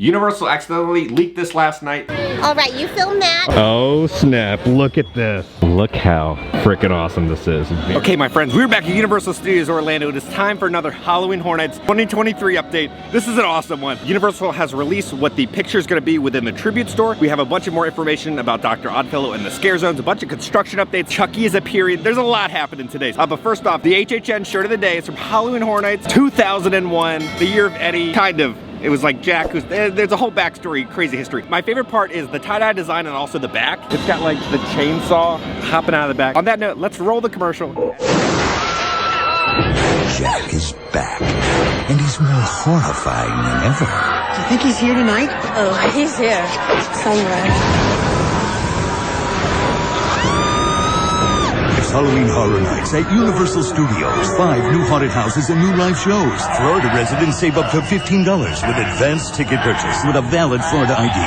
Universal accidentally leaked this last night. All right, you film that. Oh snap, look at this. Look how freaking awesome this is. Okay, my friends, we're back at Universal Studios Orlando. It is time for another Halloween Horror Nights 2023 update. This is an awesome one. Universal has released what the picture is going to be within the tribute store. We have a bunch of more information about Dr. Oddfellow and the scare zones, a bunch of construction updates. Chucky is appearing. There's a lot happening today. But first off, the HHN shirt of the day is from Halloween Horror Nights 2001, the year of Eddie, kind of. It was like Jack, there's a whole backstory, crazy history. My favorite part is the tie-dye design and also the back. It's got like the chainsaw hopping out of the back. On that note, let's roll the commercial. Jack is back, and he's more horrifying than ever. Do you think he's here tonight? Oh, he's here somewhere. It's Halloween Horror Nights at Universal Studios. 5 new haunted houses and new live shows. Florida residents save up to $15 with advanced ticket purchase with a valid Florida ID.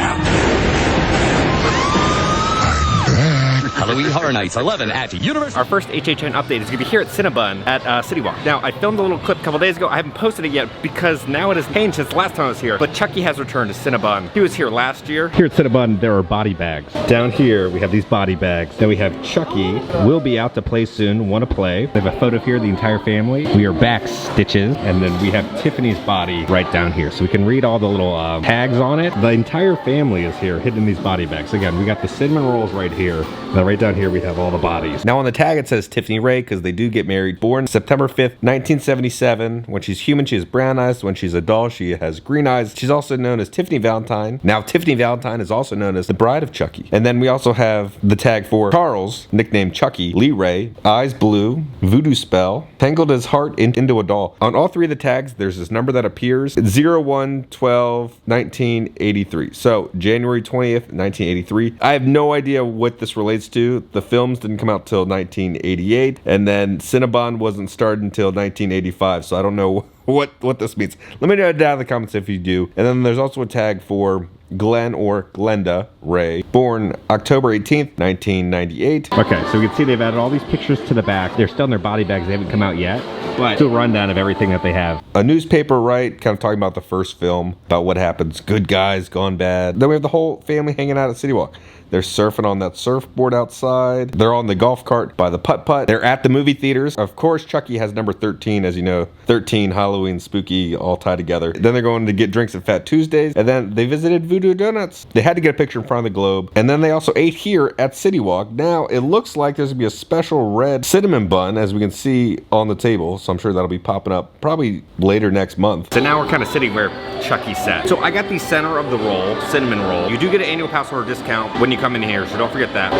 Halloween Horror Nights 11 at Universal. Our first HHN update is going to be here at Cinnabon at City Walk. Now, I filmed a little clip a couple days ago. I haven't posted it yet because now it has changed since the last time I was here. But Chucky has returned to Cinnabon. He was here last year. Here at Cinnabon, there are body bags. Down here, we have these body bags. Then we have Chucky. Will be out to play soon. Want to play. We have a photo here of the entire family. We are back Stitches. And then we have Tiffany's body right down here. So we can read all the little tags on it. The entire family is here hidden in these body bags. Again, we got the cinnamon rolls right here. Now right down here, we have all the bodies. Now on the tag, it says Tiffany Ray because they do get married. Born September 5th, 1977. When she's human, she has brown eyes. When she's a doll, she has green eyes. She's also known as Tiffany Valentine. Now Tiffany Valentine is also known as the bride of Chucky. And then we also have the tag for Charles, nicknamed Chucky, Lee Ray, eyes blue, voodoo spell, tangled his heart into a doll. On all three of the tags, there's this number that appears. It's 01/12/1983. So January 20th, 1983. I have no idea what this relates to. The films didn't come out till 1988, and then Cinnabon wasn't started until 1985, so I don't know what this means. Let me know down in the comments if you do. And then there's also a tag for Glenn or Glenda Ray, born October 18th, 1998. Okay, so we can see they've added all these pictures to the back. They're still in their body bags. They haven't come out yet. But it's a rundown of everything that they have. A newspaper, right? Kind of talking about the first film, about what happens. Good guys gone bad. Then we have the whole family hanging out at City Walk. They're surfing on that surfboard outside. They're on the golf cart by the putt-putt. They're at the movie theaters. Of course, Chucky has number 13, as you know. 13, Halloween, spooky, all tied together. Then they're going to get drinks at Fat Tuesdays. And then they visited Voodoo Donuts. They had to get a picture in front of the Globe. And then they also ate here at City Walk. Now, it looks like there's going to be a special red cinnamon bun, as we can see on the table. So I'm sure that'll be popping up probably later next month. So now we're kind of sitting where Chucky sat. So I got the center of the roll, cinnamon roll. You do get an annual pass holder discount when you come in here, so don't forget that.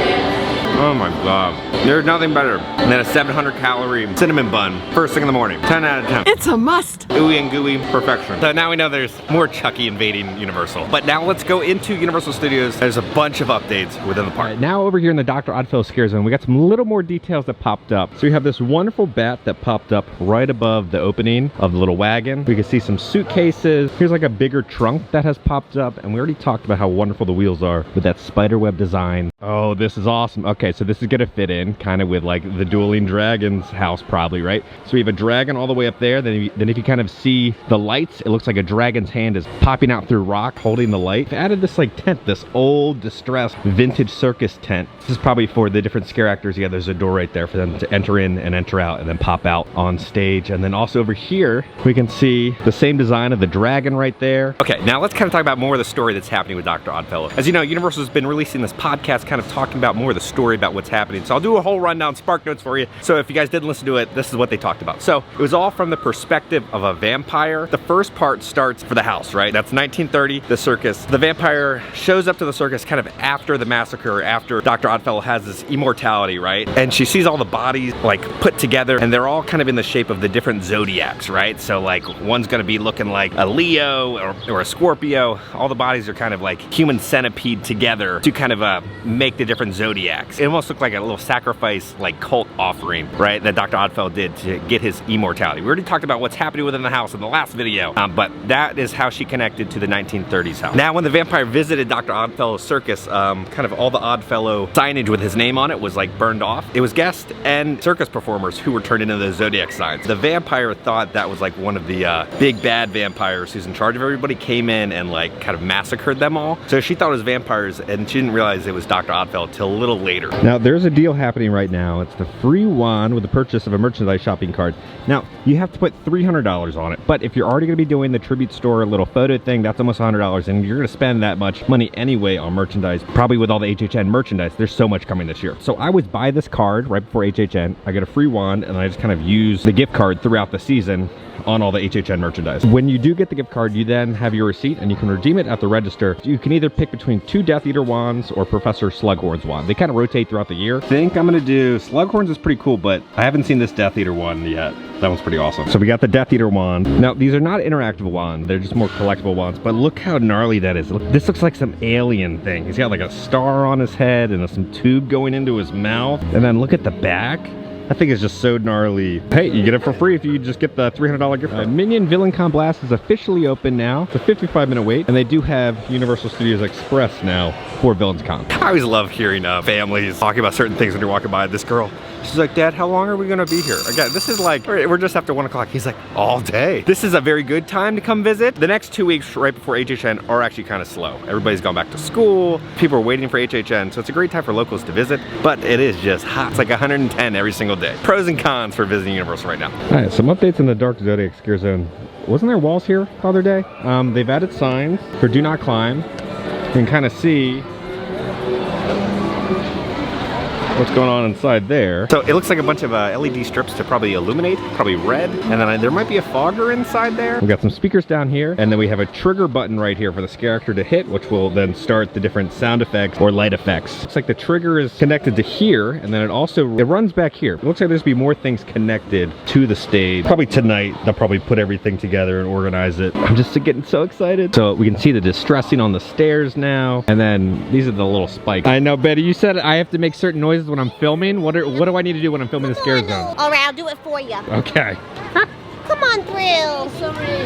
Oh my god. There's nothing better than a 700 calorie cinnamon bun first thing in the morning. 10 out of 10. It's a must. Ooey and gooey perfection. So now we know there's more Chucky invading Universal. But now let's go into Universal Studios. There's a bunch of updates within the park. Now over here in the Dr. Oddfellow Scare Zone, we got some little more details that popped up. So we have this wonderful bat that popped up right above the opening of the little wagon. We can see some suitcases. Here's like a bigger trunk that has popped up. And we already talked about how wonderful the wheels are with that spiderweb design. Oh, this is awesome. Okay, so this is gonna fit in kind of with like the Dueling Dragons house probably, right? So we have a dragon all the way up there. Then if you kind of see the lights, it looks like a dragon's hand is popping out through rock holding the light. They added this like tent, this old distressed vintage circus tent. This is probably for the different scare actors. Yeah, there's a door right there for them to enter in and enter out and then pop out on stage. And then also over here, we can see the same design of the dragon right there. Okay, now let's kind of talk about more of the story that's happening with Dr. Oddfellow. As you know, Universal has been releasing this podcast kind of talking about more of the story about what's happening. So I'll do a whole rundown, spark notes for you. So if you guys didn't listen to it, this is what they talked about. So it was all from the perspective of a vampire. The first part starts for the house, right? That's 1930, the circus. The vampire shows up to the circus kind of after the massacre, after Dr. Oddfellow has this immortality, right? And she sees all the bodies like put together and they're all kind of in the shape of the different zodiacs, right? So like one's gonna be looking like a Leo or a Scorpio. All the bodies are kind of like human centipede together to kind of make the different zodiacs. It almost looked like a little sacrifice, like cult offering, right, that Dr. Oddfellow did to get his immortality. We already talked about what's happening within the house in the last video, but that is how she connected to the 1930s house. Now, when the vampire visited Dr. Oddfellow's circus, kind of all the Oddfellow signage with his name on it was like burned off. It was guests and circus performers who were turned into the zodiac signs. The vampire thought that was like one of the big bad vampires who's in charge of everybody came in and like kind of massacred them all. So she thought it was vampires, and she didn't realize it was Dr. Oddfellow till a little later. Now, there's a deal happening right now. It's the free wand with the purchase of a merchandise shopping card. Now, you have to put $300 on it, but if you're already going to be doing the tribute store little photo thing, that's almost $100, and you're going to spend that much money anyway on merchandise, probably with all the HHN merchandise. There's so much coming this year. So I would buy this card right before HHN. I get a free wand, and I just kind of use the gift card throughout the season on all the HHN merchandise. When you do get the gift card, you then have your receipt and you can redeem it at the register. You can either pick between 2 Death Eater wands or Professor Slughorn's wand. They kind of rotate throughout the year. I think I'm gonna do Slughorn's is pretty cool, but I haven't seen this Death Eater wand yet. That one's pretty awesome. So we got the Death Eater wand. Now, these are not interactive wands. They're just more collectible wands, but look how gnarly that is. Look, this looks like some alien thing. He's got like a star on his head and some tube going into his mouth. And then look at the back. I think it's just so gnarly. Hey, you get it for free if you just get the $300 gift card. Minion VillainCon Blast is officially open now. It's a 55-minute wait, and they do have Universal Studios Express now for VillainCon. I always love hearing families talking about certain things when you're walking by. This girl, she's like, Dad, how long are we gonna be here? Again, this is like, we're just after 1 o'clock. He's like, all day. This is a very good time to come visit. The next 2 weeks right before HHN are actually kind of slow. Everybody's gone back to school. People are waiting for HHN, so it's a great time for locals to visit, but it is just hot. It's like 110 every single day. Pros and cons for visiting Universal right now. All right, some updates in the Dark Zodiac Scare Zone. Wasn't there walls here the other day? They've added signs for do not climb. You can kind of see what's going on inside there. So it looks like a bunch of LED strips to probably illuminate, probably red, and then there might be a fogger inside there. We got some speakers down here, and then we have a trigger button right here for the scare actor to hit, which will then start the different sound effects or light effects. Looks like the trigger is connected to here, and then it runs back here. It looks like there's be more things connected to the stage. Probably tonight, they'll probably put everything together and organize it. I'm just getting so excited. So we can see the distressing on the stairs now, and then these are the little spikes. I know, Betty, you said I have to make certain noises when I'm filming. What do I need to do when I'm filming the scare zone? All right, I'll do it for you. Okay. Come on, Thrill.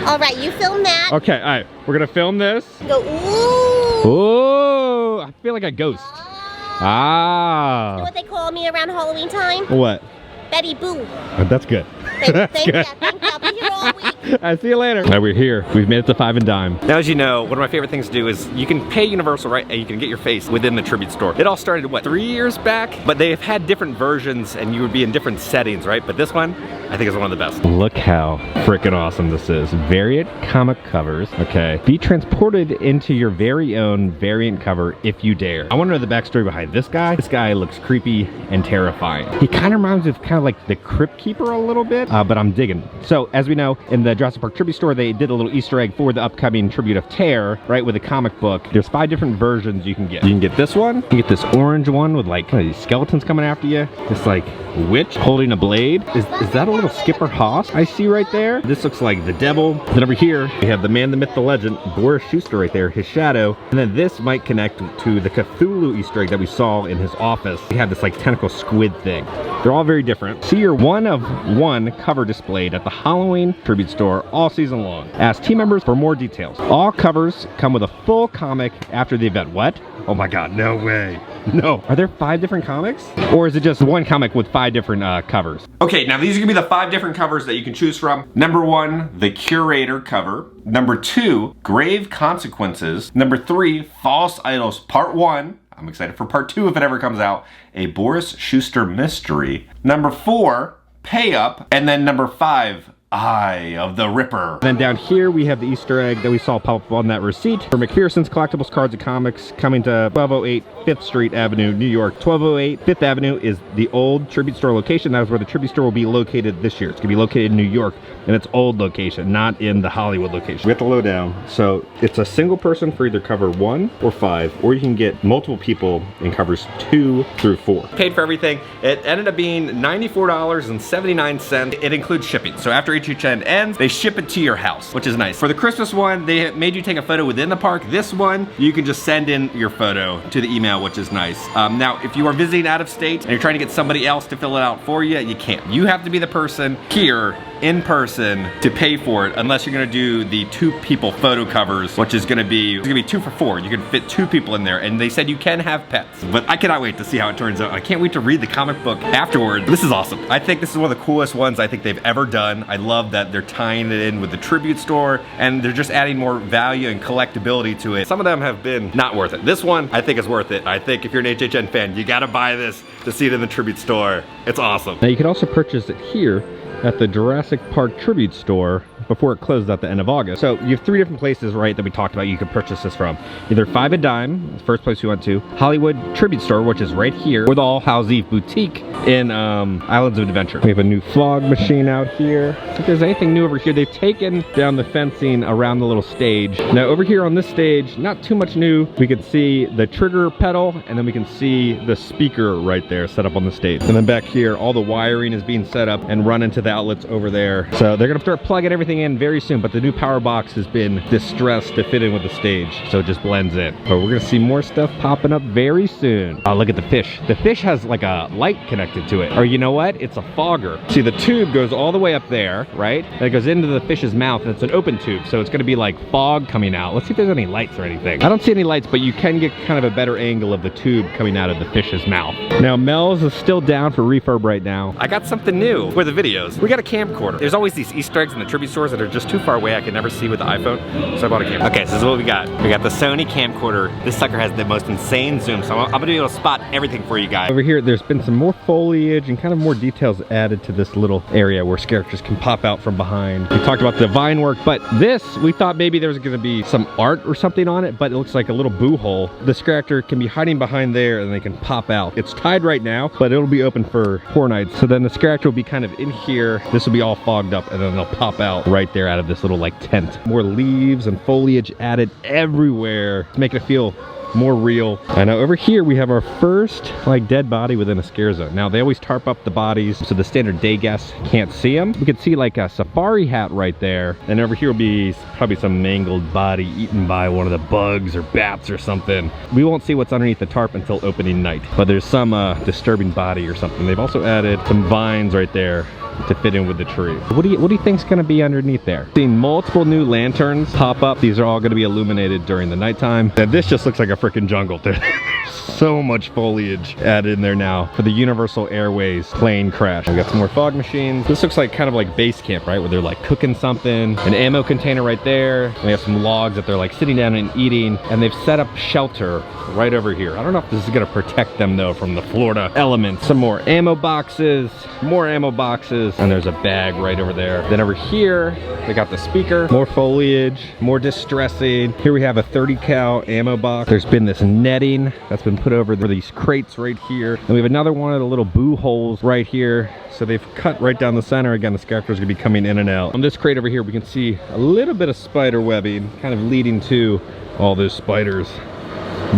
All right, you film that. Okay, all right. We're gonna film this. Go, ooh. Ooh, I feel like a ghost. You Ah. know what they call me around Halloween time? What? Betty Boo. That's good. Thank you. I'll be here all week. I'll see you later. All right, we're here. We've made it to 5 and dime. Now, as you know, one of my favorite things to do is you can pay Universal, right? And you can get your face within the tribute store. It all started, what, 3 years back? But they've had different versions and you would be in different settings, right? But this one, I think is one of the best. Look how freaking awesome this is. Variant comic covers, okay. Be transported into your very own variant cover if you dare. I want to know the backstory behind this guy. This guy looks creepy and terrifying. He kind of reminds me of kind of like the Crypt Keeper a little bit, but I'm digging. So as we know, in the Jurassic Park tribute store, they did a little Easter egg for the upcoming tribute of Terror, right, with a comic book. There's 5 different versions you can get. You can get this one, you can get this orange one with like kind of these skeletons coming after you, this like witch holding a blade. Is that a little Skipper Hoss I see right there? This looks like the devil. Then over here, we have the man, the myth, the legend, Boris Schuster right there, his shadow. And then this might connect to the Cthulhu Easter egg that we saw in his office. He had this like tentacle squid thing. They're all very different. See your 1 of 1 cover displayed at the Halloween tribute store all season long. Ask team members for more details. All covers come with a full comic after the event. What? Oh my God, no way. No. Are there 5 different comics? Or is it just one comic with 5 different covers? Okay, now these are gonna be the 5 different covers that you can choose from. Number 1, the Curator cover. Number 2, Grave Consequences. Number 3, False Idols Part 1. I'm excited for Part 2 if it ever comes out. A Boris Schuster Mystery. Number 4, Pay Up. And then number 5, Eye of the Ripper. Then down here we have the Easter egg that we saw pop up on that receipt for McPherson's Collectibles, Cards, and Comics, coming to 1208 5th Street Avenue, New York. 1208 5th Avenue is the old tribute store location. That is where the tribute store will be located this year. It's gonna be located in New York in its old location, not in the Hollywood location. We have the lowdown. So it's a single person for either cover 1 or 5, or you can get multiple people in covers 2 through 4. Paid for everything. It ended up being $94.79. It includes shipping. So after HHN ends, they ship it to your house, which is nice. For the Christmas one, they made you take a photo within the park. This one, you can just send in your photo to the email, which is nice. Now, if you are visiting out of state and you're trying to get somebody else to fill it out for you, you can't. You have to be the person here in person to pay for it, unless you're gonna do the 2 people photo covers, which is gonna be 2 for $4. You can fit 2 people in there, and they said you can have pets. But I cannot wait to see how it turns out. I can't wait to read the comic book afterward. This is awesome. I think this is one of the coolest ones I think they've ever done. I love that they're tying it in with the tribute store, and they're just adding more value and collectability to it. Some of them have been not worth it. This one, I think is worth it. I think if you're an HHN fan, you gotta buy this to see it in the tribute store. It's awesome. Now you can also purchase it here at the Jurassic Park Tribute Store before it closed at the end of August. So you have 3 different places, right, that we talked about you can purchase this from. Either 5 a Dime, the first place we went to, Hollywood Tribute Store, which is right here, or the All Hallows Eve Boutique in Islands of Adventure. We have a new fog machine out here. If there's anything new over here, they've taken down the fencing around the little stage. Now over here on this stage, not too much new. We can see the trigger pedal, and then we can see the speaker right there set up on the stage. And then back here, all the wiring is being set up and run into the outlets over there. So they're gonna start plugging everything in very soon, but the new power box has been distressed to fit in with the stage, so it just blends in. But we're gonna see more stuff popping up very soon. Oh, look at the fish. The fish has like a light connected to it. Or you know what? It's a fogger. See, the tube goes all the way up there, right? And it goes into the fish's mouth, and it's an open tube, so it's gonna be like fog coming out. Let's see if there's any lights or anything. I don't see any lights, but you can get kind of a better angle of the tube coming out of the fish's mouth. Now, Mel's is still down for refurb right now. I got something new for the videos. We got a camcorder. There's always these Easter eggs in the tribute stores that are just too far away. I can never see with the iPhone, so I bought a camcorder. Okay, so this is what we got. We got the Sony camcorder. This sucker has the most insane zoom, so I'm gonna be able to spot everything for you guys. Over here, there's been some more foliage and kind of more details added to this little area where characters can pop out from behind. We talked about the vine work, but this, we thought maybe there was gonna be some art or something on it, but it looks like a little boo hole. This character can be hiding behind there and they can pop out. It's tied right now, but it'll be open for 4 nights. So then this character will be kind of in here. This will be all fogged up, and then they'll pop out right there out of this little like tent. More leaves and foliage added everywhere to make it feel more real. And now over here we have our first like dead body within a scare zone. Now they always tarp up the bodies so the standard day guests can't see them. We could see like a safari hat right there, and over here will be probably some mangled body eaten by one of the bugs or bats or something. We won't see what's underneath the tarp until opening night, but there's some disturbing body or something. They've also added some vines right there to fit in with the tree. What do you think's gonna be underneath there? Seeing multiple new lanterns pop up. These are all gonna be illuminated during the nighttime. And this just looks like a freaking jungle. There's so much foliage added in there now for the Universal Airways plane crash. We got some more fog machines. This looks like kind of like base camp, right? Where they're like cooking something. An ammo container right there. We have some logs that they're like sitting down and eating, and they've set up shelter right over here. I don't know if this is gonna protect them though from the Florida elements. Some more ammo boxes, and there's a bag right over there. Then over here, they got the speaker, more foliage, more distressing. Here we have a 30 cal ammo box. There's been this netting that's been put over these crates right here. And we have another one of the little boo holes right here. So they've cut right down the center. Again, this character's gonna be coming in and out. On this crate over here, we can see a little bit of spider webbing, kind of leading to all those spiders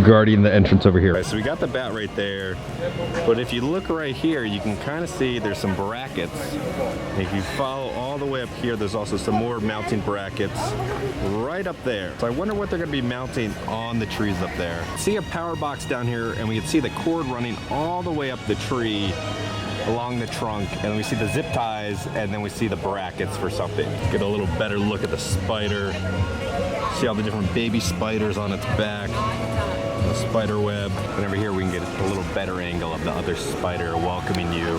guarding the entrance over here. Right, so we got the bat right there, but if you look right here, you can kind of see there's some brackets. And if you follow all the way up here, there's also some more mounting brackets right up there. So I wonder what they're going to be mounting on the trees up there. See a power box down here, and we can see the cord running all the way up the tree along the trunk, and we see the zip ties, and then we see the brackets for something. Get a little better look at the spider. See all the different baby spiders on its back. The spider web. And over here we can get a little better angle of the other spider welcoming you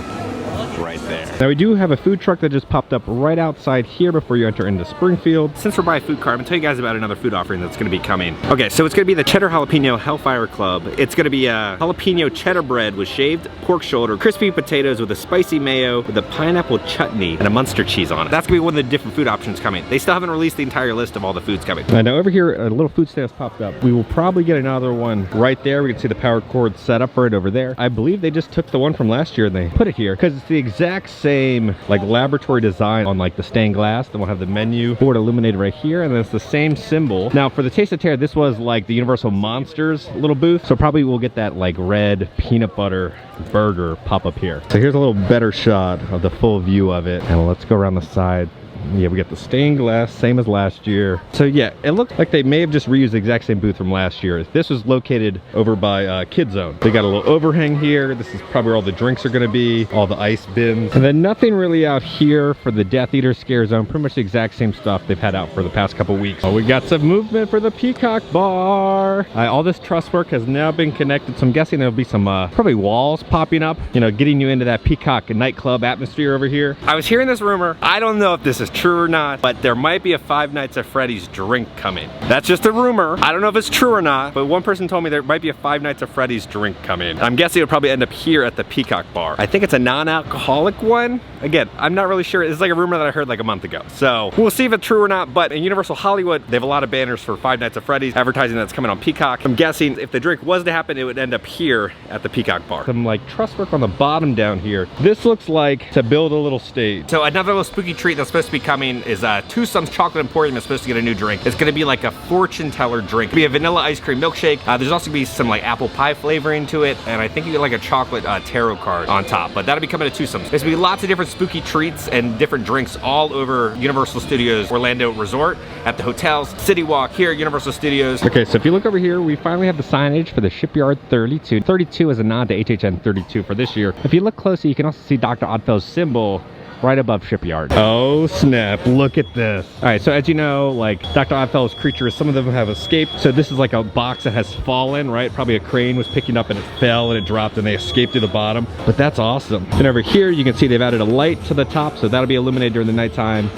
right there. Now we do have a food truck that just popped up right outside here before you enter into Springfield. Since we're by a food cart, I'm gonna tell you guys about another food offering that's gonna be coming. Okay, so it's gonna be the Cheddar Jalapeno Hellfire Club. It's gonna be a jalapeno cheddar bread with shaved pork shoulder, crispy potatoes with a spicy mayo, with a pineapple chutney, and a Munster cheese on it. That's gonna be one of the different food options coming. They still haven't released the entire list of all the foods coming. Now over here, a little food stand has popped up. We will probably get another one right there. We can see the power cord set up for it over there. I believe they just took the one from last year and they put it here because it's the exact same like laboratory design on like the stained glass. Then we'll have the menu board illuminated right here, and then it's the same symbol. Now for the Taste of Terror, this was like the Universal Monsters little booth, so probably we'll get that like red peanut butter burger pop up here. So here's a little better shot of the full view of it, and let's go around the side Yeah, we got the stained glass, same as last year. So yeah, it looked like they may have just reused the exact same booth from last year. This was located over by Kid Zone. They got a little overhang here. This is probably where all the drinks are gonna be, all the ice bins. And then nothing really out here for the Death Eater Scare Zone. Pretty much the exact same stuff they've had out for the past couple weeks. Oh, we got some movement for the Peacock Bar. All this truss work has now been connected, so I'm guessing there'll be some probably walls popping up, you know, getting you into that Peacock nightclub atmosphere over here. I was hearing this rumor. I don't know if this is true or not, but there might be a Five Nights at Freddy's drink coming. That's just a rumor. I don't know if it's true or not, but one person told me there might be a Five Nights at Freddy's drink coming. I'm guessing it'll probably end up here at the Peacock Bar. I think it's a non-alcoholic one. Again, I'm not really sure. It's like a rumor that I heard like a month ago. So we'll see if it's true or not, but in Universal Hollywood, they have a lot of banners for Five Nights at Freddy's advertising that's coming on Peacock. I'm guessing if the drink was to happen, it would end up here at the Peacock Bar. Some like truss work on the bottom down here. This looks like to build a little stage. So another little spooky treat that's supposed to be coming is Tucson's Chocolate Emporium is supposed to get a new drink. It's gonna be like a fortune teller drink. It'll be a vanilla ice cream milkshake. There's also gonna be some like apple pie flavoring to it, and I think you get like a chocolate tarot card on top, but that'll be coming to Tucson's. There's gonna be lots of different spooky treats and different drinks all over Universal Studios Orlando Resort, at the hotels, City Walk, here at Universal Studios. Okay, so if you look over here, we finally have the signage for the Shipyard 32. 32 is a nod to HHN 32 for this year. If you look closely, you can also see Dr. Oddfellow's symbol right above Shipyard. Oh snap, look at this. All right, so as you know, like Dr. Oddfellow's creatures, some of them have escaped. So this is like a box that has fallen, right? Probably a crane was picking up and it fell and it dropped and they escaped to the bottom. But that's awesome. And over here, you can see they've added a light to the top, so that'll be illuminated during the nighttime.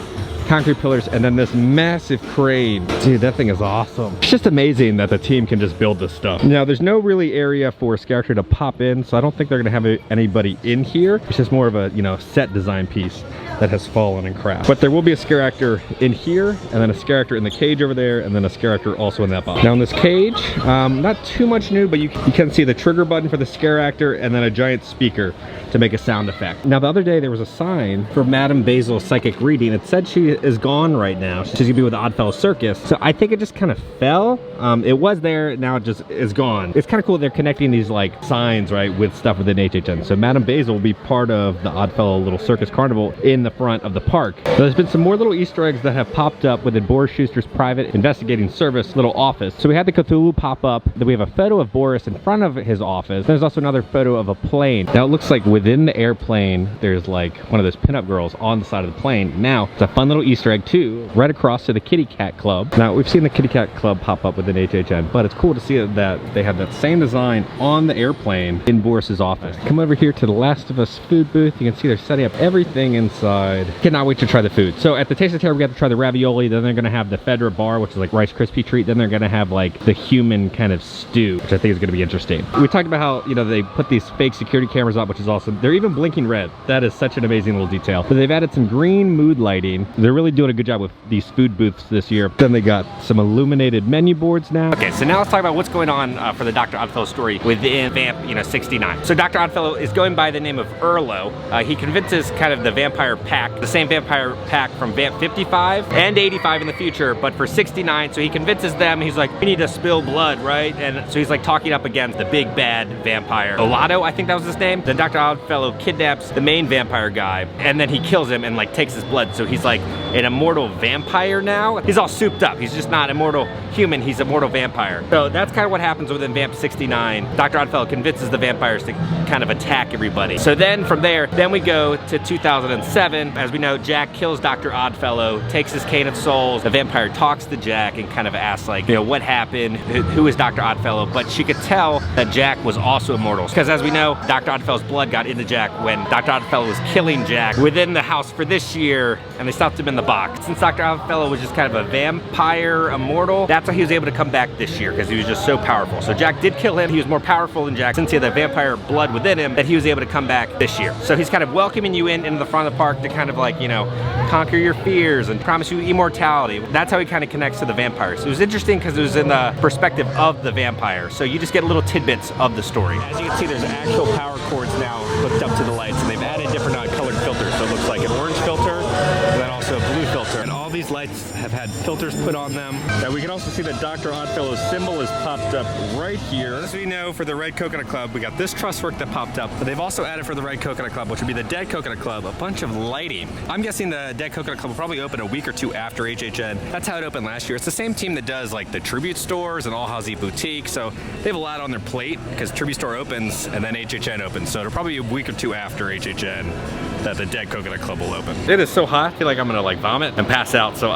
Concrete pillars, and then this massive crane. Dude, that thing is awesome. It's just amazing that the team can just build this stuff. Now, there's no really area for a scare actor to pop in, so I don't think they're gonna have anybody in here. It's just more of a, you know, set design piece that has fallen and cracked. But there will be a scare actor in here, and then a scare actor in the cage over there, and then a scare actor also in that box. Now in this cage, not too much new, but you can see the trigger button for the scare actor, and then a giant speaker to make a sound effect. Now the other day there was a sign for Madame Basil's psychic reading. It said she is gone right now. She's gonna be with the Oddfellow Circus. So I think it just kind of fell. It was there, now it just is gone. It's kind of cool they're connecting these like signs, right, with stuff within HHN. So Madame Basil will be part of the Oddfellow Little Circus Carnival in the front of the park. So there's been some more little Easter eggs that have popped up within Boris Schuster's private investigating service little office. So we had the Cthulhu pop up. Then we have a photo of Boris in front of his office. There's also another photo of a plane. Now it looks like within the airplane, there's like one of those pinup girls on the side of the plane. Now, it's a fun little Easter egg too, right across to the Kitty Cat Club. Now, we've seen the Kitty Cat Club pop up within HHN, but it's cool to see that they have that same design on the airplane in Boris's office. Come over here to the Last of Us food booth. You can see they're setting up everything inside. Cannot wait to try the food. So at the Taste of Terror, we got to try the ravioli. Then they're gonna have the Fedra bar, which is like Rice Krispie treat. Then they're gonna have like the human kind of stew, which I think is gonna be interesting. We talked about how, you know, they put these fake security cameras up, which is awesome. They're even blinking red. That is such an amazing little detail. But they've added some green mood lighting. They're really doing a good job with these food booths this year. Then they got some illuminated menu boards now. Okay, so now let's talk about what's going on for the Dr. Oddfellow story within Vamp, 69. So Dr. Oddfellow is going by the name of Erlo. He convinces kind of the vampire pack, the same vampire pack from Vamp 55 and 85 in the future, but for 69. So he convinces them, he's like, we need to spill blood, right? And so he's like talking up against the big bad vampire. Olato, I think that was his name. Then Dr. Oddfellow kidnaps the main vampire guy, and then he kills him and like takes his blood. So he's like an immortal vampire now. He's all souped up. He's just not immortal human, he's a mortal vampire. So that's kind of what happens within Vamp 69. Dr. Oddfellow convinces the vampires to kind of attack everybody. So then from there, then we go to 2007. As we know, Jack kills Dr. Oddfellow, takes his cane of souls. The vampire talks to Jack and kind of asks like, what happened? Who is Dr. Oddfellow? But she could tell that Jack was also immortal. Because as we know, Dr. Oddfellow's blood got into Jack when Dr. Oddfellow was killing Jack within the house for this year, and they stuffed him in the box. Since Dr. Oddfellow was just kind of a vampire immortal, that's why he was able to come back this year, because he was just so powerful. So Jack did kill him. He was more powerful than Jack. Since he had the vampire blood within him, that he was able to come back this year. So he's kind of welcoming you into the front of the park to kind of like, conquer your fears and promise you immortality. That's how he kind of connects to the vampires. It was interesting because it was in the perspective of the vampire. So you just get little tidbits of the story. As you can see, there's actual power cords now hooked up to the lights, and they've added different colored filters. So it looks like an orange filter, and then also a blue filter. And all these these lights have had filters put on them. Now we can also see that Dr. Oddfellow's symbol is popped up right here. As we know, for the Red Coconut Club, we got this truss work that popped up, but they've also added for the Red Coconut Club, which would be the Dead Coconut Club, a bunch of lighting. I'm guessing the Dead Coconut Club will probably open a week or two after HHN. That's how it opened last year. It's the same team that does like the Tribute stores and All Halsey Boutique, so they have a lot on their plate because Tribute store opens and then HHN opens, so it'll probably be a week or two after HHN that the Dead Coconut Club will open. It is so hot, I feel like I'm gonna like vomit and pass out, so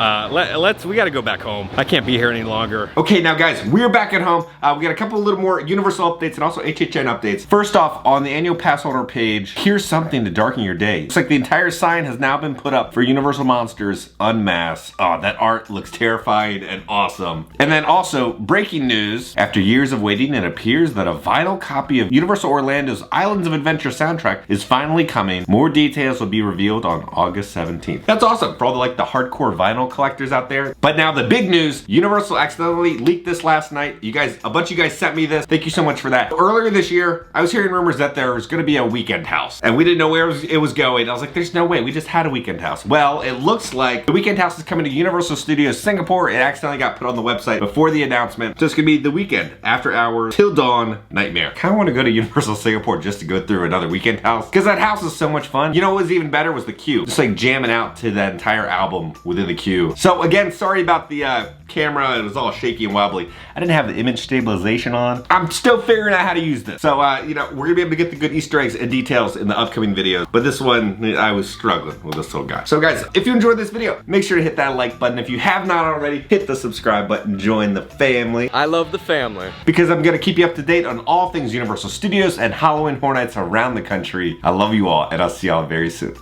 we gotta go back home. I can't be here any longer. Okay, now guys, we're back at home. We got a couple of little more Universal updates and also HHN updates. First off, on the annual pass holder page, here's something to darken your day. Looks like the entire sign has now been put up for Universal Monsters Unmasked. Oh, that art looks terrifying and awesome. And then also, breaking news, after years of waiting, it appears that a vinyl copy of Universal Orlando's Islands of Adventure soundtrack is finally coming. More details will be revealed on August 17th. That's awesome for all the hardcore vinyl collectors out there. But now the big news, Universal accidentally leaked this last night. You guys, a bunch of you guys sent me this. Thank you so much for that. Earlier this year, I was hearing rumors that there was gonna be a weekend house and we didn't know where it was going. I was like, there's no way, we just had a weekend house. Well, it looks like the weekend house is coming to Universal Studios Singapore. It accidentally got put on the website before the announcement. So it's gonna be the weekend, after hours, till dawn, nightmare. Kinda wanna go to Universal Singapore just to go through another weekend house because that house is so much fun. You know what was even better was the queue. Just like jamming out to that entire album within the queue. So again, sorry about the camera. It was all shaky and wobbly. I didn't have the image stabilization on. I'm still figuring out how to use this. So, you know, we're gonna be able to get the good Easter eggs and details in the upcoming videos. But this one, I was struggling with this little guy. So guys, if you enjoyed this video, make sure to hit that like button. If you have not already, hit the subscribe button, join the family. I love the family. Because I'm gonna keep you up to date on all things Universal Studios and Halloween Horror Nights around the country. I love you all, and I'll see y'all very soon.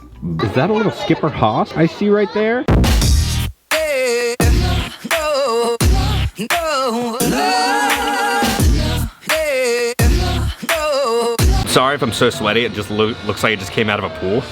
Is that a little Skipper Haas I see right there? Sorry if I'm so sweaty, it just looks like it just came out of a pool.